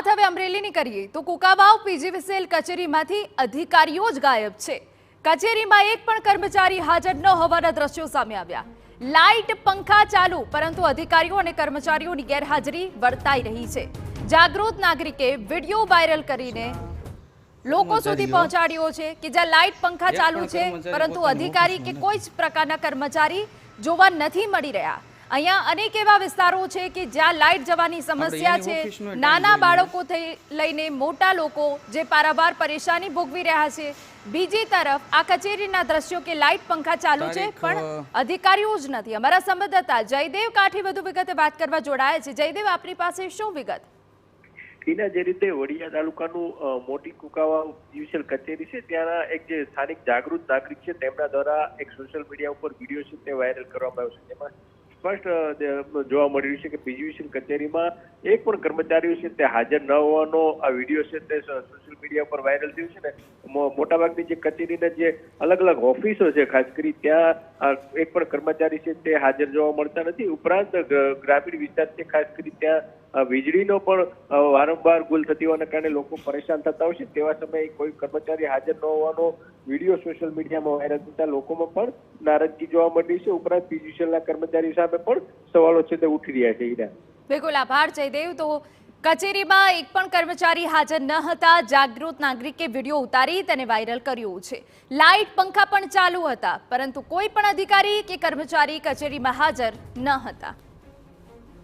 વાત હવે અમરેલીની કરીએ તો કુકાવાવ પીજીવીસીએલ કચેરીમાંથી અધિકારીઓ જ ગાયબ છે। કચેરીમાં એક પણ કર્મચારી હાજર ન હોવાના દ્રશ્યો સામે આવ્યા। લાઇટ પંખા ચાલુ પરંતુ અધિકારીઓ અને કર્મચારીઓની ગેરહાજરી વર્તાઈ રહી છે। જાગૃત નાગરિકે વિડિયો વાયરલ કરીને લોકો સુધી પહોંચાડ્યો છે કે જ્યાં લાઇટ પંખા ચાલુ છે પરંતુ અધિકારી કે કોઈ જ પ્રકારના કર્મચારી જોવા નથી મળી રહ્યા। અહીંયા અનેક એવા વિસ્તારો છે કે જ્યાં લાઇટ જવાની સમસ્યા છે। નાના બાળકોથી લઈને મોટા લોકો જે પારાવાર પરેશાની ભોગવી રહ્યા છે। બીજી તરફ આ કચેરીના દ્રશ્યો કે લાઇટ પંખા ચાલુ છે પણ અધિકારીઓ જ નથી। અમારા સંવાદદાતા જયદેવ કાઠી વધુ વિગતે વાત કરવા જોડાયા છે। જયદેવ, આપની પાસે શું વિગત? ટીના, જે રીતે વડિયા તાલુકાનું મોટી કુકાવાવ પીજીવીસીએલ કચેરી છે ત્યાંના એક જે સ્થાનિક જાગૃત નાગરિક છે તેમના દ્વારા એક સોશિયલ મીડિયા ઉપર વિડીયો છે તે વાયરલ કરવામાં આવ્યો છે। જેમાં સ્પષ્ટ જોવા મળી રહ્યું છે કે પીજીવીસીએલ કચેરીમાં એક પણ કર્મચારીઓ છે તે હાજર ન હોવાનો આ વિડીયો છે તે સોશિયલ મીડિયા પર વાયરલ થયું છે ને મોટાભાગની જે કચેરીના જે અલગ અલગ ઓફિસો છે ખાસ કરી ત્યાં એક પણ કર્મચારી છે તે હાજર જોવા મળતા નથી। ઉપરાંત ગ્રામીણ વિસ્તાર છે ખાસ કરી ત્યાં વીજળીનો પણ વારંવાર ગુલ થતી હોવાના કારણે લોકો પરેશાન થતા હોય છે। તેવા સમયે કોઈ કર્મચારી હાજર ન હોવાનો વિડીયો સોશિયલ મીડિયામાં વાયરલ થતા લોકોમાં પણ નારાજગી જોવા મળી છે। ઉપરાંત પીજીવીસીએલના કર્મચારીઓ સામે પણ સવાલો છે તે ઉઠી રહ્યા છે। બિલકુલ આભાર જયદેવ। તો કચેરીમાં એક પણ કર્મચારી હાજર ન હતા। જાગૃત નાગરિકે વિડીયો ઉતારી તેને વાયરલ કર્યો છે। લાઇટ પંખા પણ ચાલુ હતા પરંતુ કોઈ પણ અધિકારી કે કર્મચારી કચેરીમાં હાજર ન હતા।